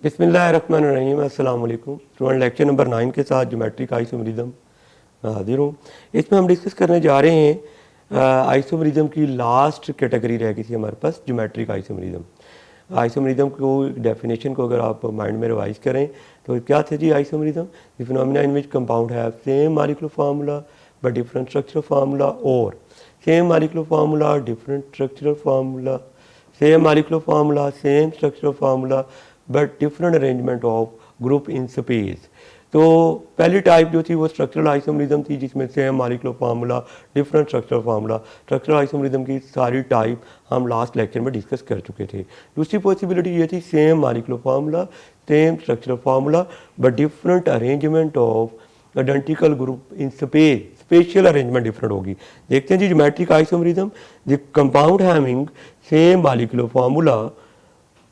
बिस्मिल्लाहिर्रहमानिर्रहीम अस्सलाम वालेकुम स्टूडेंट। लेक्चर नंबर 9 के साथ ज्योमेट्रिक आइसोमेरिज्म हाजिर हूँ। इसमें हम डिस्कस करने जा रहे हैं आइसोमेरिज्म की लास्ट कैटेगरी रह गई थी हमारे पास, ज्योमेट्रिक आइसोमेरिज्म। आइसोमेरिज्म को डेफिनेशन को अगर आप माइंड में रिवाइज करें तो क्या थे जी isomerism? The phenomena in which compound have same molecular formula but different structural formula, और same molecular formula different structural formula, same molecular formula same structural formula but different arrangement of group in space. तो पहली type जो थी वो structural isomerism थी, जिसमें same molecular formula different structural formula. Structural isomerism की सारी टाइप हम लास्ट लेक्चर में डिस्कस कर चुके थे। दूसरी पॉसिबिलिटी ये थी same molecular formula same structural formula but different arrangement of identical group in space. Spatial arrangement different होगी। देखते हैं जी geometric isomerism, the compound having same molecular formula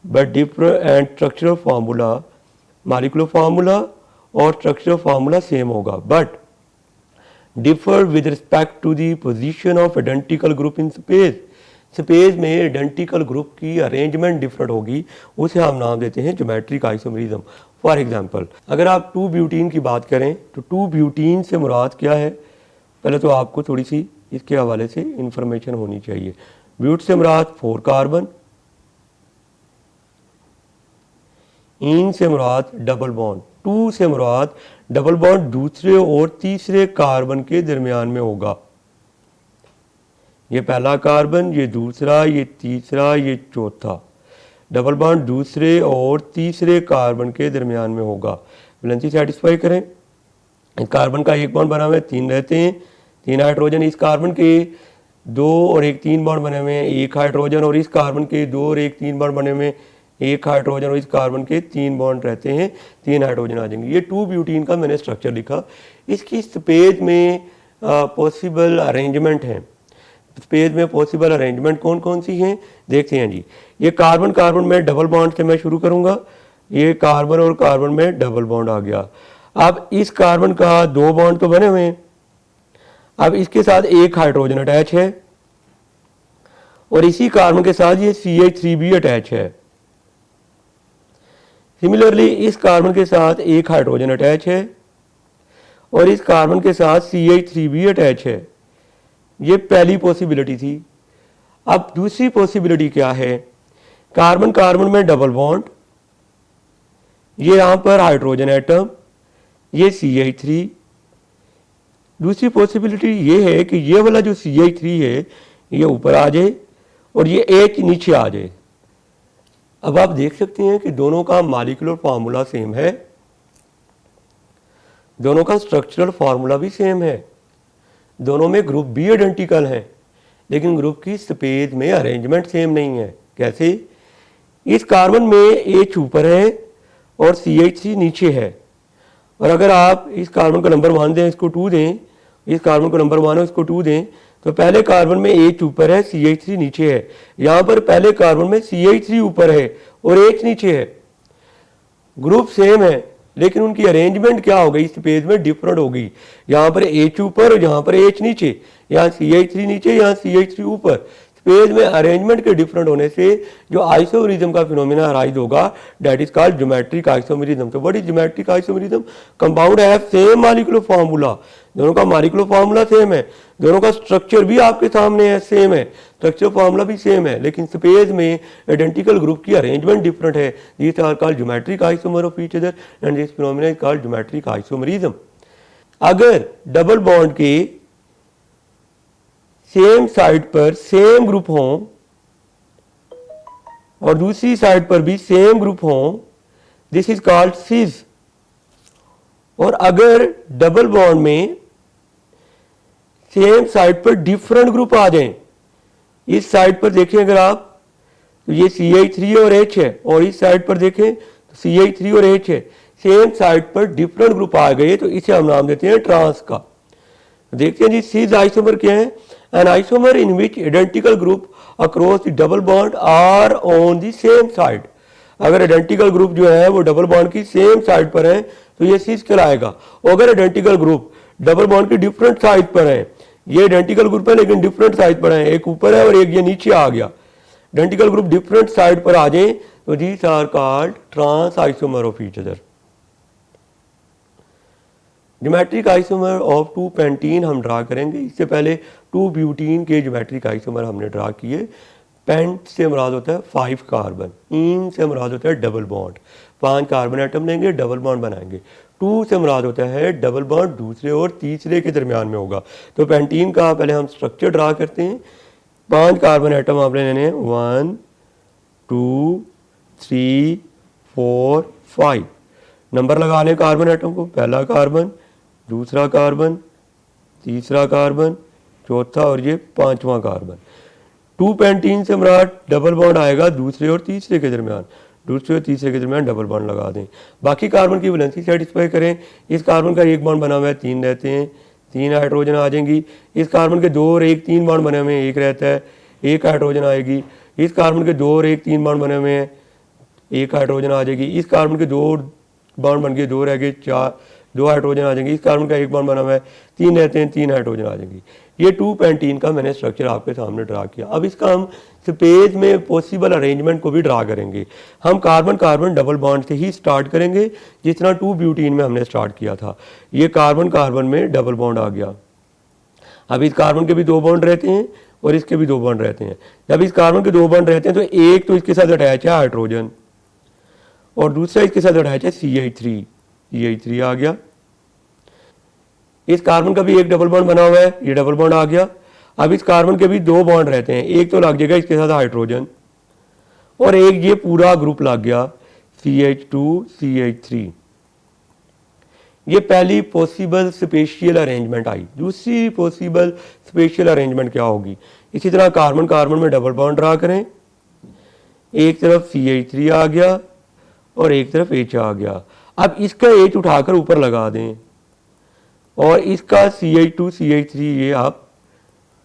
but different and structural formula, molecular formula और structural formula same होगा but differ with respect to the position of identical group in space. Space में identical group की arrangement different होगी, उसे हम नाम देते हैं ज्योमेट्रिक आइसोमेरिज्म। फॉर एग्जांपल, अगर आप 2 ब्यूटीन की बात करें तो 2 ब्यूटीन से मुराद क्या है? पहले तो आपको थोड़ी सी इसके हवाले से इंफॉर्मेशन होनी चाहिए। ब्यूट से मुराद 4 कार्बन, इन से मुराद डबल बॉन्ड, 2 से मुराद डबल बॉन्ड दूसरे और तीसरे कार्बन के दरमियान में होगा। ये पहला कार्बन, ये दूसरा, ये तीसरा, ये चौथा। डबल बॉन्ड दूसरे और तीसरे कार्बन के दरमियान में होगा। वैलेंसी सेटिस्फाई करें। इस कार्बन का एक बॉन्ड बना हुआ है, 3 रहते हैं, 3 हाइड्रोजन। इस कार्बन के 2 और 1 3 बॉन्ड बने हुए हैं, 1 हाइड्रोजन। और इस कार्बन के 2 और 1 3 बॉन्ड बने हुए हैं, 1 हाइड्रोजन। और इस कार्बन के 3 बॉन्ड रहते हैं, 3 हाइड्रोजन आ जाएंगे। ये 2 ब्यूटीन का मैंने स्ट्रक्चर लिखा। इसकी स्पेस में पॉसिबल अरेंजमेंट हैं। स्पेस में पॉसिबल अरेंजमेंट कौन कौन सी हैं देखते हैं जी। ये कार्बन कार्बन में डबल बॉन्ड से मैं शुरू करूंगा। ये कार्बन और कार्बन में डबल बॉन्ड आ गया। अब इस कार्बन का 2 बॉन्ड तो बने हुए हैं। अब इसके साथ 1 हाइड्रोजन अटैच है और इसी कार्बन के साथ ये CH3 भी अटैच है। सिमिलरली इस कार्बन के साथ 1 हाइड्रोजन अटैच है और इस कार्बन के साथ CH3 भी अटैच है। ये पहली पॉसिबिलिटी थी। अब दूसरी पॉसिबिलिटी क्या है? कार्बन कार्बन में डबल बॉन्ड, ये यहां पर हाइड्रोजन एटम, ये CH3। दूसरी पॉसिबिलिटी ये है कि ये वाला जो CH3 है ये ऊपर आ जाए और ये H नीचे आ जाए। अब आप देख सकते हैं कि दोनों का मॉलिक्यूलर फार्मूला सेम है, दोनों का स्ट्रक्चरल फार्मूला भी सेम है, दोनों में ग्रुप भी आइडेंटिकल है, लेकिन ग्रुप की स्पेस में अरेंजमेंट सेम नहीं है। कैसे? इस कार्बन में H ऊपर है और CH3 नीचे है। और अगर आप इस कार्बन को नंबर 1 दें, इसको 2 दें, इस कार्बन को नंबर 1 और इसको 2 दें, तो पहले कार्बन में H ऊपर है, CH3 नीचे है। यहाँ पर पहले कार्बन में CH3 ऊपर है और H नीचे है। ग्रुप सेम है लेकिन उनकी अरेंजमेंट क्या हो गई? स्पेस में डिफरेंट हो गई। यहाँ पर H ऊपर और यहाँ पर H नीचे, यहाँ CH3 नीचे, यहाँ CH3 ऊपर। स्पेस में अरेंजमेंट के डिफरेंट होने से जो आइसोमेरिज्म का फिनोमेना अराइज होगा, that is called geometric isomerism. तो what is geometric isomerism? Compound have same molecular formula, दोनों का मॉलिक्यूलर फार्मूला सेम है, दोनों का स्ट्रक्चर भी आपके सामने है, सेम है, स्ट्रक्चर फार्मूला भी सेम है, लेकिन स्पेस में आइडेंटिकल ग्रुप की अरेंजमेंट डिफरेंट है। These are called geometric isomer of each other and this phenomena is called geometric isomerism. अगर डबल बॉन्ड के सेम साइड पर सेम ग्रुप हों और दूसरी साइड पर भी सेम ग्रुप हों, दिस इज कॉल्ड सिस। और अगर डबल बॉन्ड में सेम साइड पर डिफरेंट ग्रुप आ जाएं, इस साइड पर देखें अगर आप तो ये CH3 और H है, और इस साइड पर देखें तो CH3 और H है, सेम साइड पर डिफरेंट ग्रुप आ गए तो इसे हम नाम देते हैं ट्रांस का। देखते हैं जी सिस आइसोमर क्या है? An isomer in which identical group across the double bond are on the same side। अगर आइडेंटिकल ग्रुप जो है वो डबल बॉन्ड की सेम साइड पर है तो ये सिस कहलाएगा। और अगर आइडेंटिकल ग्रुप डबल बॉन्ड की डिफरेंट साइड पर है, ये आइडेंटिकल ग्रुप है लेकिन डिफरेंट साइड पर है, एक ऊपर है और एक ये नीचे आ गया, आइडेंटिकल ग्रुप डिफरेंट साइड पर आ जाए तो these are called trans isomer of each other. Geometric isomer of 2 pentene हम ड्रा करेंगे। इससे पहले 2 ब्यूटीन के ज्योमेट्रिक आइसोमर हमने ड्रा किए। पेंट से मुराद होता है 5 कार्बन, इन से मुराद होता है डबल बॉन्ड, 5 कार्बन एटम लेंगे, डबल बॉन्ड बनाएंगे। 2 से मुराद होता है डबल बॉन्ड दूसरे और तीसरे के दरमियान में होगा। तो पेंटीन का पहले हम स्ट्रक्चर ड्रा करते हैं। 5 कार्बन एटम आपने लेने हैं, 1 2 3 4 5। नंबर लगा लें कार्बन एटम को, पहला कार्बन, दूसरा कार्बन, तीसरा कार्बन, चौथा और ये 5वां कार्बन। 2 पेंटीन से मुराद डबल बॉन्ड आएगा दूसरे और तीसरे के दरमियान, दूसरे और तीसरे के दरमियान डबल बॉन्ड लगा दें। बाकी कार्बन की वैलेंसी सेटिस्फाई करें। इस कार्बन का एक बॉन्ड बना हुआ है, 3 रहते हैं, 3 हाइड्रोजन आ जाएंगी। इस कार्बन के 2 और 1 3 बॉन्ड बने हुए हैं, 1 रहता है, 1 हाइड्रोजन आएगी। इस कार्बन के 2 और 1 3 बॉन्ड बने हुए हैं, 1 हाइड्रोजन आ जाएगी। इस कार्बन के 2 बॉन्ड बन गए, 2 रह गए, 2 हाइड्रोजन आ जाएंगे। इस कार्बन का एक बॉन्ड बना हुआ है, 3 रहते हैं, 3 हाइड्रोजन आ जाएंगी। ये 2 पेंटीन का मैंने स्ट्रक्चर आपके सामने ड्रा किया। अब इसका हम स्पेस में पॉसिबल अरेंजमेंट को भी ड्रा करेंगे। हम कार्बन कार्बन डबल बॉन्ड से ही स्टार्ट करेंगे, जिस तरह 2 ब्यूटीन में हमने स्टार्ट किया था। ये कार्बन कार्बन में डबल बॉन्ड आ गया। अब इस कार्बन के भी 2 बॉन्ड रहते हैं और इसके भी 2 बॉन्ड रहते हैं। जब इस कार्बन के 2 बॉन्ड रहते हैं तो एक तो इसके साथ अटैच है हाइड्रोजन और दूसरा इसके साथ अटैच है CH3 आ गया। इस कार्बन का भी एक डबल बॉन्ड बना हुआ है, ये डबल बॉन्ड आ गया। अब इस कार्बन के भी 2 बॉन्ड रहते हैं, एक तो लग जाएगा इसके साथ हाइड्रोजन और एक ये पूरा ग्रुप लग गया CH2CH3। ये पहली पॉसिबल स्पेशियल अरेंजमेंट आई। दूसरी पॉसिबल स्पेशियल अरेंजमेंट क्या होगी? इसी तरह कार्बन कार्बन में डबल बॉन्ड ड्रा करें। एक तरफ CH3 आ गया और एक तरफ H आ गया। अब इसका H उठाकर ऊपर लगा दें और इसका CH2CH3 ये आप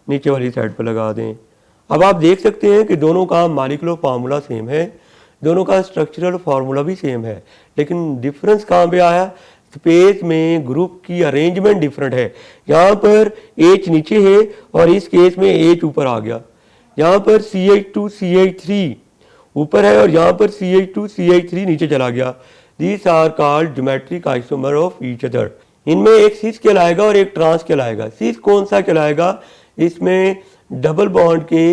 नीचे वाली साइड पर लगा दें। अब आप देख सकते हैं कि दोनों का मॉलिक्यूलर फार्मूला सेम है, दोनों का स्ट्रक्चरल फार्मूला भी सेम है, लेकिन डिफरेंस कहाँ पे आया? स्पेस में ग्रुप की अरेंजमेंट डिफरेंट है। यहाँ पर H नीचे है और इस केस में H ऊपर आ गया। यहाँ पर CH2CH3 ऊपर है और यहाँ पर CH2CH3 नीचे चला गया। These are called geometric isomer of each other। इनमें एक सिस कहलाएगा और एक ट्रांस कहलाएगा। सिस कौन सा कहलाएगा? इसमें डबल बॉन्ड के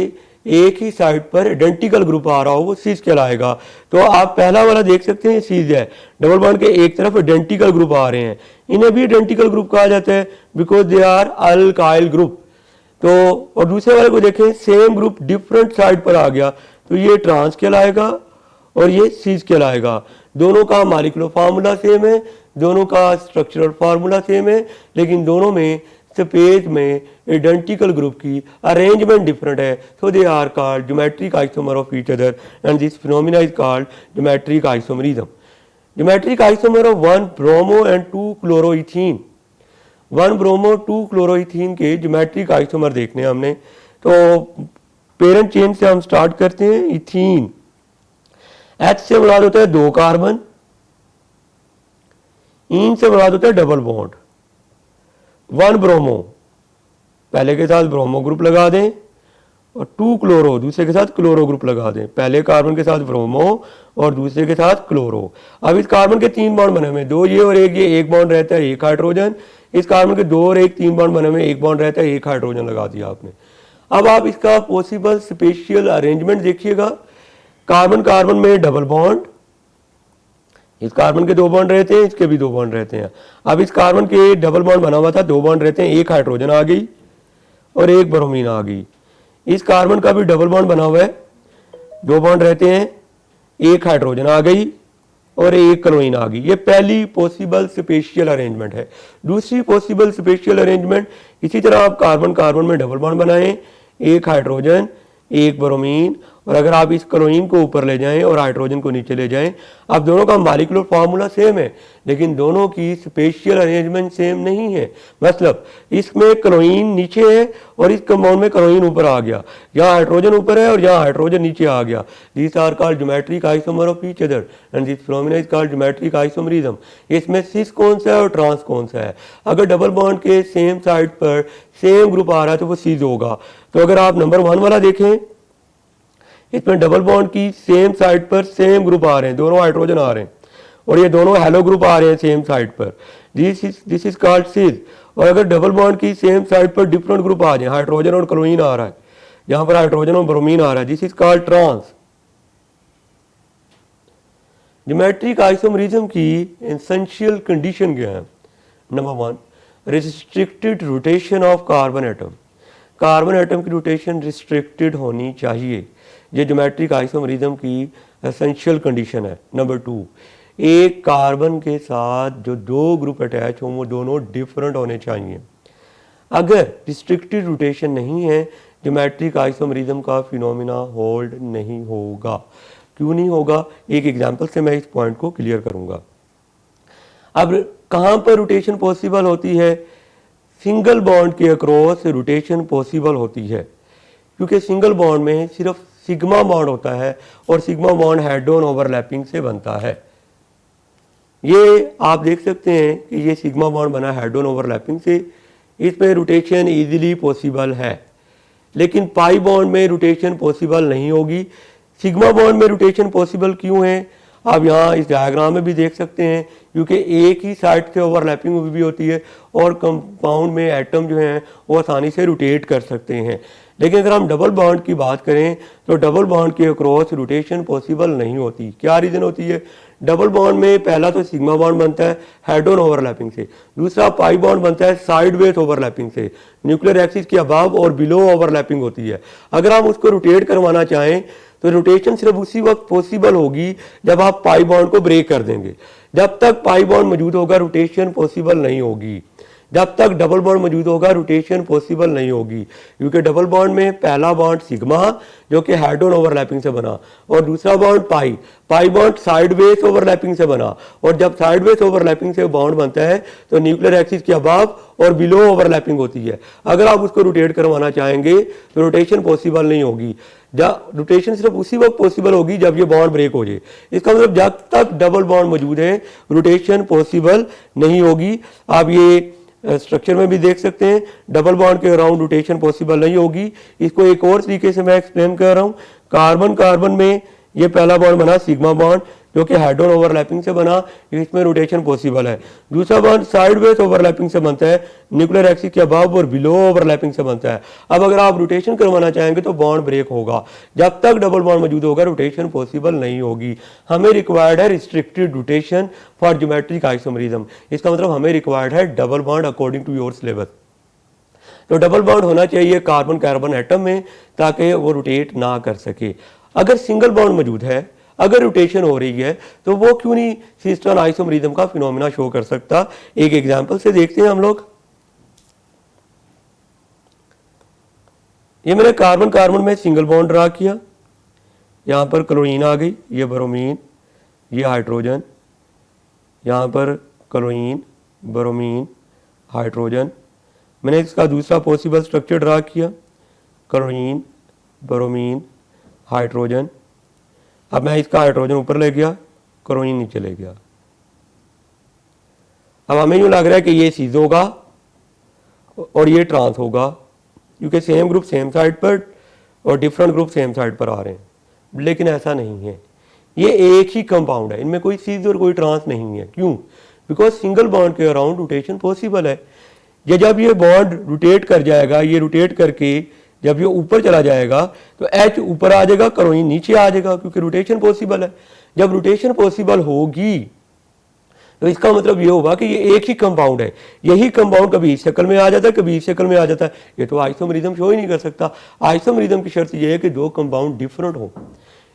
एक ही साइड पर आइडेंटिकल ग्रुप आ रहा हो, वो सिस कहलाएगा। तो आप पहला वाला देख सकते हैं, सिस है, डबल बॉन्ड के एक तरफ आइडेंटिकल ग्रुप आ रहे हैं, इन्हें भी आइडेंटिकल ग्रुप कहा जाता है because they are alkyl group. तो और दूसरे वाले को देखें, सेम ग्रुप डिफरेंट साइड पर आ गया, तो ये ट्रांस कहलाएगा और ये सिस कहलाएगा। दोनों का मॉलिक्यूलर फार्मूला सेम है, दोनों का स्ट्रक्चरल फार्मूला सेम है, लेकिन दोनों में स्पेस में आइडेंटिकल ग्रुप की अरेंजमेंट डिफरेंट है। So they are called geometric isomer of each other and this phenomena is called geometric isomerism. Geometric isomer of 1 bromo and 2 chloroethene. 1 bromo 2 chloroethene के geometric isomer देखने हमने। तो parent chain से हम start करते हैं। Ethene, H से मुराद होता है 2 कार्बन, इन से मुराद होता है डबल बॉन्ड। 1 ब्रोमो, पहले के साथ ब्रोमो ग्रुप लगा दें और 2 क्लोरो, दूसरे के साथ क्लोरो ग्रुप लगा दें। पहले कार्बन के साथ ब्रोमो और दूसरे के साथ क्लोरो। अब इस कार्बन के 3 बॉन्ड बने हुए, 2 ये और 1 ये, 1 बॉन्ड रहता है, 1 हाइड्रोजन। इस कार्बन के 2 और 1 3 बॉन्ड बने हुए, 1 बॉन्ड रहता है, 1 हाइड्रोजन लगा दिया आपने। अब आप इसका पॉसिबल स्पेशियल अरेंजमेंट देखिएगा। कार्बन कार्बन में डबल बॉन्ड, इस कार्बन के 2 बॉन्ड रहते हैं, इसके भी 2 बॉन्ड रहते हैं। अब इस कार्बन के डबल बॉन्ड बना हुआ था, 2 बॉन्ड रहते हैं, 1 हाइड्रोजन आ गई और 1 ब्रोमीन आ गई। इस कार्बन का भी डबल बॉन्ड बना हुआ है, 2 बॉन्ड रहते हैं, 1 हाइड्रोजन आ गई और 1 क्लोरीन आ गई। ये पहली पॉसिबल स्पेशियल अरेंजमेंट है। दूसरी पॉसिबल स्पेशियल अरेंजमेंट, इसी तरह आप कार्बन कार्बन में डबल बॉन्ड बनाएं, 1 हाइड्रोजन, 1 ब्रोमीन, और अगर आप इस क्लोरीन को ऊपर ले जाएं और हाइड्रोजन को नीचे ले जाएं, अब दोनों का मॉलिक्यूलर फार्मूला सेम है, लेकिन दोनों की स्पेशियल अरेंजमेंट सेम नहीं है। मतलब इसमें क्लोरीन नीचे है और इस कंपाउंड में क्लोरीन ऊपर आ गया, यहाँ हाइड्रोजन ऊपर है और यहाँ हाइड्रोजन नीचे आ गया। This are called geometric isomer of each other and this phenomena is called geometric isomerism. इसमें सिस कौन सा है और ट्रांस कौन सा है? अगर डबल बॉन्ड के सेम साइड पर सेम ग्रुप आ रहा है तो वो सिस होगा। तो अगर आप नंबर 1 वाला देखें, इसमें डबल बॉन्ड की सेम साइड पर सेम ग्रुप आ रहे हैं, दोनों हाइड्रोजन आ रहे हैं और ये दोनों हेलो ग्रुप आ रहे हैं सेम साइड पर, दिस इज कॉल्ड सिस। और अगर डबल बॉन्ड की सेम साइड पर डिफरेंट ग्रुप आ जाए, हाइड्रोजन और क्लोरीन आ रहा है, यहाँ पर हाइड्रोजन और ब्रोमीन आ रहा है, this is called trans. Geometric isomerism की एसेंशियल कंडीशन क्या है? Number 1, restricted rotation of carbon atom. Carbon atom की रोटेशन रिस्ट्रिक्टेड होनी चाहिए, ये ज्योमेट्रिक आइसोमरिज्म की एसेंशियल कंडीशन है। नंबर 2, एक कार्बन के साथ जो दो ग्रुप अटैच हों वो दोनों डिफरेंट होने चाहिए। अगर रिस्ट्रिक्टेड रोटेशन नहीं है, ज्योमेट्रिक आइसोमरिज्म का फिनोमिना होल्ड नहीं होगा। क्यों नहीं होगा? एक एग्जांपल से मैं इस पॉइंट को क्लियर करूंगा। अब कहाँ पर रोटेशन पॉसिबल होती है? सिंगल बॉन्ड के अक्रॉस रोटेशन पॉसिबल होती है, क्योंकि सिंगल बॉन्ड में सिर्फ सिग्मा बॉन्ड होता है और sigma bond head on overlapping से बनता है। ये आप देख सकते हैं कि ये सिग्मा बॉन्ड बना हेड ऑन ओवरलैपिंग से, इसमें रोटेशन इजीली पॉसिबल है। लेकिन पाई बॉन्ड में रोटेशन पॉसिबल नहीं होगी। सिग्मा बॉन्ड में रोटेशन पॉसिबल क्यों है? आप यहाँ इस डायग्राम में भी देख सकते हैं, क्योंकि एक ही साइड से ओवरलैपिंग भी होती है और कंपाउंड में एटम जो हैं वो आसानी से रोटेट कर सकते हैं। लेकिन अगर हम डबल बॉन्ड की बात करें तो डबल बॉन्ड के अक्रॉस रोटेशन पॉसिबल नहीं होती। क्या रीज़न होती है? डबल बॉन्ड में पहला तो सिग्मा बॉन्ड बनता है हेड ऑन ओवरलैपिंग से, दूसरा पाई बॉन्ड बनता है साइडवेज ओवरलैपिंग से, न्यूक्लियर एक्सिस के अबव और बिलो ओवरलैपिंग होती है। अगर हम उसको रोटेट करवाना चाहें तो रोटेशन सिर्फ उसी वक्त पॉसिबल होगी जब आप पाई बॉन्ड को ब्रेक कर देंगे। जब तक पाई बॉन्ड मौजूद होगा रोटेशन पॉसिबल नहीं होगी। जब तक डबल बॉन्ड मौजूद होगा रोटेशन पॉसिबल नहीं होगी, क्योंकि डबल बॉन्ड में पहला बॉन्ड सिग्मा जो कि हेड ऑन ओवरलैपिंग से बना और दूसरा bond pi bond sideways overlapping से बना। और जब साइडवेज ओवरलैपिंग से बॉन्ड बनता है तो न्यूक्लियर एक्सिस के अबव और बिलो ओवरलैपिंग होती है। अगर आप उसको रोटेट करवाना चाहेंगे तो रोटेशन पॉसिबल नहीं होगी। जब रोटेशन सिर्फ उसी वक्त पॉसिबल होगी जब ये बॉन्ड ब्रेक हो जाए। इसका मतलब जब तक डबल बॉन्ड मौजूद है रोटेशन पॉसिबल नहीं होगी। आप ये स्ट्रक्चर में भी देख सकते हैं, डबल बॉन्ड के अराउंड रोटेशन पॉसिबल नहीं होगी। इसको एक और तरीके से मैं एक्सप्लेन कर रहा हूँ। कार्बन कार्बन में ये पहला बॉन्ड बना सिग्मा बॉन्ड जो कि हेड ऑन ओवरलैपिंग से बना, इसमें रोटेशन पॉसिबल है। दूसरा बॉन्ड साइडवेज ओवरलैपिंग से बनता है, न्यूक्लियर एक्सिस के अबव और बिलो ओवरलैपिंग से बनता है। अब अगर आप रोटेशन करवाना चाहेंगे तो बॉन्ड ब्रेक होगा। जब तक डबल बॉन्ड मौजूद होगा रोटेशन पॉसिबल नहीं होगी। हमें रिक्वायर्ड है restricted rotation for geometric isomerism. इसका मतलब हमें रिक्वायर्ड है double bond according to your syllabus. तो डबल बॉन्ड होना चाहिए कार्बन कार्बन एटम में ताकि वो रोटेट ना कर सके। अगर सिंगल बॉन्ड मौजूद है, अगर रोटेशन हो रही है, तो वो क्यों नहीं सिस्टर्न आइसोमरिज्म का फिनोमिना शो कर सकता? एक एग्जांपल से देखते हैं हम लोग। ये मैंने कार्बन कार्बन में सिंगल बॉन्ड ड्रा किया, यहाँ पर क्लोरीन आ गई, ये ब्रोमीन, ये हाइड्रोजन, यहाँ पर क्लोरीन ब्रोमीन हाइड्रोजन। मैंने इसका दूसरा पॉसिबल स्ट्रक्चर ड्रा किया, क्लोरीन ब्रोमीन हाइड्रोजन। अब मैं इसका हाइड्रोजन ऊपर ले गया, क्लोरीन नीचे ले गया। अब हमें यूँ लग रहा है कि ये सीज होगा और ये ट्रांस होगा, क्योंकि सेम ग्रुप सेम साइड पर और डिफरेंट ग्रुप सेम साइड पर आ रहे हैं। लेकिन ऐसा नहीं है, ये एक ही कंपाउंड है, इनमें कोई सीज और कोई ट्रांस नहीं है। क्यों? बिकॉज सिंगल बॉन्ड के अराउंड रोटेशन पॉसिबल है। ये जब ये बॉन्ड रोटेट कर जाएगा, ये रोटेट करके जब ये ऊपर चला जाएगा तो H ऊपर आ जाएगा, क्लोरीन नीचे आ जाएगा, क्योंकि रोटेशन पॉसिबल है। जब रोटेशन पॉसिबल होगी तो इसका मतलब ये होगा कि ये एक ही कंपाउंड है। यही कंपाउंड कभी इस शक्ल में आ जाता है, कभी इस शक्ल में आ जाता है। ये तो आइसोमरिज्म शो ही नहीं कर सकता। आइसोमरिज्म की शर्त ये है कि दो कंपाउंड डिफरेंट हो,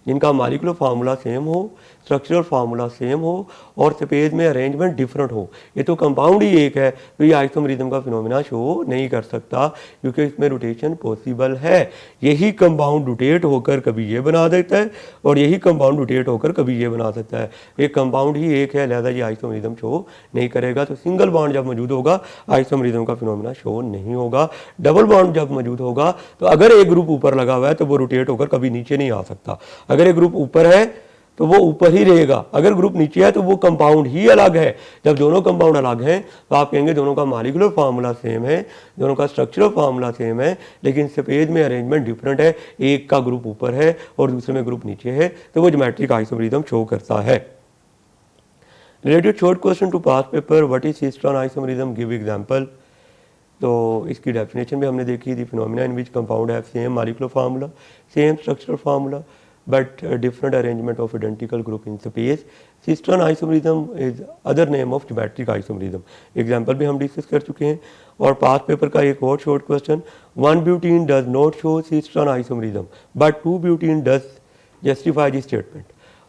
जिनका मॉलिक्यूलर फार्मूला सेम हो, स्ट्रक्चरल फार्मूला सेम हो और स्पेस में अरेंजमेंट डिफरेंट हो। ये तो कंपाउंड ही एक है, तो ये आइसोमरिज्म का फिनोमिना शो नहीं कर सकता, क्योंकि इसमें रोटेशन पॉसिबल है। यही कंपाउंड रोटेट होकर कभी ये बना देता है और यही कंपाउंड रोटेट होकर कभी ये बना सकता है। एक कंपाउंड ही एक है, लिहाजा ये आइसोमरिज्म शो नहीं करेगा। तो सिंगल बॉन्ड जब मौजूद होगा आइसोमरिज्म का फिनोमिना शो नहीं होगा। डबल बॉन्ड जब मौजूद होगा तो अगर एक ग्रुप ऊपर लगा हुआ है तो वो रोटेट होकर कभी नीचे नहीं आ सकता। अगर एक ग्रुप ऊपर है तो वो ऊपर ही रहेगा। अगर ग्रुप नीचे है तो वो कंपाउंड ही अलग है। जब दोनों कंपाउंड अलग हैं तो आप कहेंगे दोनों का मॉलिक्यूलर फार्मूला सेम है, दोनों का स्ट्रक्चरल फार्मूला सेम है, लेकिन सफ़ेद में अरेंजमेंट डिफरेंट है, एक का ग्रुप ऊपर है और दूसरे में ग्रुप नीचे है, तो वो ज्योमेट्रिक आइसोमेरिज्म शो करता है। Related short question to pass paper, what is cis trans isomerism, give example. तो इसकी डेफिनेशन भी हमने देखी थी, phenomena in which compound have same molecular formula, same structural formula, but different arrangement of identical group in space. Cistercian isomerism is other name of geometric isomerism. Example भी हम discuss कर चुके हैं। और पास पेपर का एक और short question, one butene does not show cistern isomerism but to butene does justify this statement.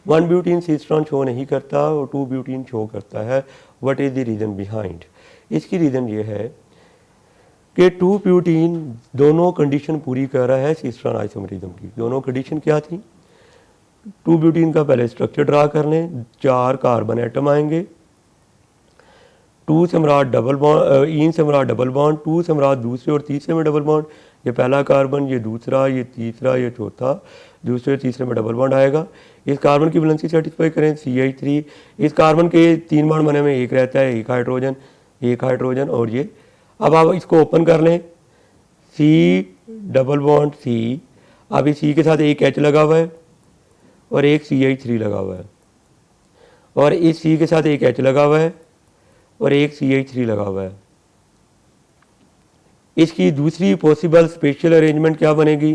One butene cistern show नहीं करता और टू ब्यूटीन शो करता है, what is the reason behind. इसकी रीज़न ये है कि टू ब्यूटीन दोनों कंडीशन पूरी कर रहा है सिस्टर्न आइसोमेरिज्म की। दोनों कंडीशन क्या थी, टू ब्यूटीन का पहले स्ट्रक्चर ड्रा कर लें, 4 कार्बन एटम आएंगे, टू से मराद डबल बॉन्ड, इन से मराद डबल बॉन्ड, टू से मराद दूसरे और तीसरे में डबल बॉन्ड, ये पहला कार्बन, ये दूसरा, ये तीसरा, ये चौथा, दूसरे और तीसरे में डबल बॉन्ड आएगा। इस कार्बन की वैलेंसी सेटिस्फाई करें, CH3। इस कार्बन के 3 बॉन्ड बने में एक रहता है, एक हाइड्रोजन और ये। अब आप इसको ओपन कर लें, C डबल बॉन्ड C, अब इस C के साथ एक H लगा हुआ है और एक CH3 लगा हुआ है, और इस C के साथ एक H लगा हुआ है और एक CH3 लगा हुआ है। इसकी दूसरी पॉसिबल स्पेशल अरेंजमेंट क्या बनेगी,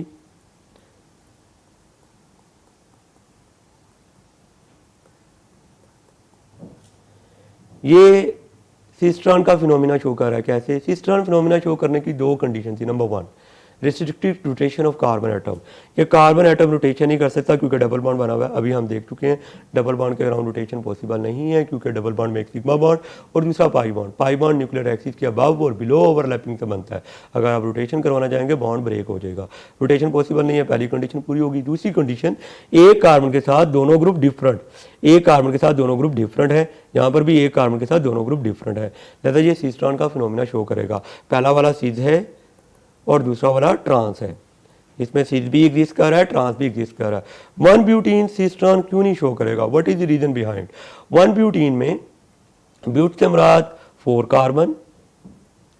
ये सिस्टर्न का फिनोमिना शो कर रहा है। कैसे, सिस्टर्न फिनोमिना शो करने की 2 कंडीशन थी। Number 1, restrictive rotation of carbon atom. ये कार्बन एटम रोटेशन नहीं कर सकता क्योंकि डबल बॉन्ड बना हुआ है। अभी हम देख चुके हैं डबल बॉन्ड के अराउंड रोटेशन पॉसिबल नहीं है क्योंकि डबल बॉन्ड में एक सिग्मा बॉन्ड और दूसरा pi bond. Pi bond nuclear axis के अबव और बिलो ओवरलैपिंग से बनता है। अगर आप रोटेशन करवाना चाहेंगे बॉन्ड ब्रेक हो जाएगा, रोटेशन पॉसिबल नहीं है। पहली कंडीशन पूरी होगी। दूसरी कंडीशन, एक कार्बन के साथ दोनों ग्रुप डिफरेंट, एक कार्बन के साथ दोनों ग्रुप डिफरेंट है, यहाँ पर भी एक कार्बन के साथ दोनों ग्रुप डिफरेंट है, लिहाजा ये सिस्टर्न का फिनोमिना शो करेगा। पहला वाला सिस है और दूसरा वाला ट्रांस है। इसमें सिस भी एग्जिस्ट कर रहा है, ट्रांस भी एग्जिस्ट कर रहा है। वन ब्यूटीन सिस्टर्न क्यों नहीं शो करेगा, what is the reason behind. One butene में ब्यूट से मुराद 4 कार्बन,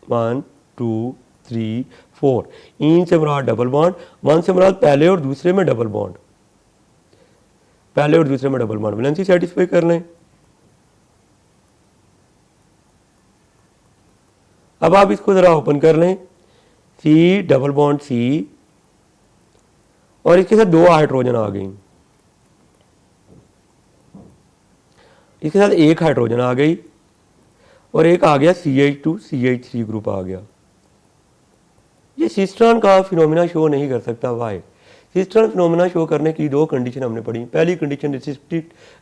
1 2 3 4, इन से मुराद डबल बॉन्ड, 1 से मुराद पहले और दूसरे में डबल बॉन्ड, पहले और दूसरे में डबल बॉन्ड। वैलेंसी सेटिस्फाई कर लें। अब आप इसको जरा ओपन कर लें, C डबल बॉन्ड C और इसके साथ 2 हाइड्रोजन आ गई, इसके साथ एक हाइड्रोजन आ गई और एक आ गया CH2 CH3 ग्रुप आ गया। ये सिस्टर्न का फिनोमिना शो नहीं कर सकता। वाई, सिस्टर्न फिनोमिना शो करने की 2 कंडीशन हमने पढ़ी। पहली condition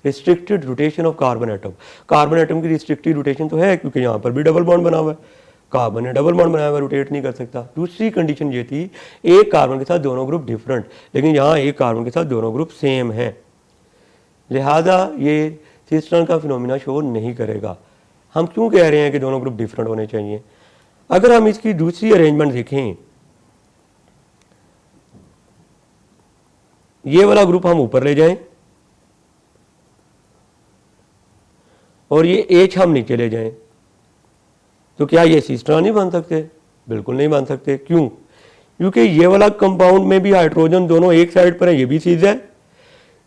restricted rotation of carbon atom. Carbon atom की रिस्ट्रिक्टेड रोटेशन तो है क्योंकि यहाँ पर भी डबल बॉन्ड बना हुआ है, कार्बन ने डबल बॉन्ड बनाया हुआ, रोटेट नहीं कर सकता। दूसरी कंडीशन ये थी, एक कार्बन के साथ दोनों ग्रुप डिफरेंट, लेकिन यहाँ एक कार्बन के साथ दोनों ग्रुप सेम है, लिहाजा ये सिस्टर्न का फिनोमिना शो नहीं करेगा। हम क्यों कह रहे हैं कि दोनों ग्रुप डिफरेंट होने चाहिए। अगर हम इसकी दूसरी अरेंजमेंट देखें, ये वाला ग्रुप हम ऊपर ले जाएं और ये H हम नीचे ले जाएं, तो क्या ये सिस्टर्न नहीं बन सकते, बिल्कुल नहीं बन सकते। क्यों, क्योंकि ये वाला कंपाउंड में भी हाइड्रोजन दोनों एक साइड पर है, ये भी सीज है,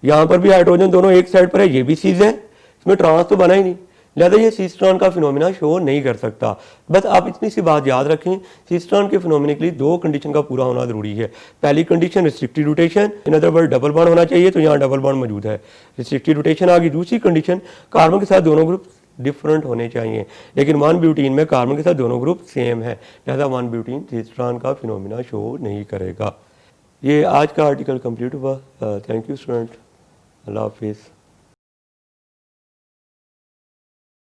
यहाँ पर भी हाइड्रोजन दोनों एक साइड पर है, ये भी सीज है, इसमें ट्रांस तो बना ही नहीं, लिहाजा ये सिस्टर्न का फिनोमिना शो नहीं कर सकता। बस आप इतनी सी बात याद रखें, सिस्टर्न के फिनोमिना के लिए 2 कंडीशन का पूरा होना जरूरी है। पहली condition restricted rotation, in other word double bond होना चाहिए, तो यहाँ डबल बॉन्ड मौजूद है, रिस्ट्रिक्टेड रोटेशन आ गई। दूसरी कंडीशन, कार्बन के साथ दोनों ग्रुप डिफरेंट होने चाहिए, लेकिन 1 ब्यूटीन में कार्बन के साथ दोनों ग्रुप सेम है, लिहाजा 1 ब्यूटीन सिस्टर्न का फिनोमिना शो नहीं करेगा। ये आज का आर्टिकल कंप्लीट हुआ। थैंक यू स्टूडेंट, अल्लाह हाफिज़।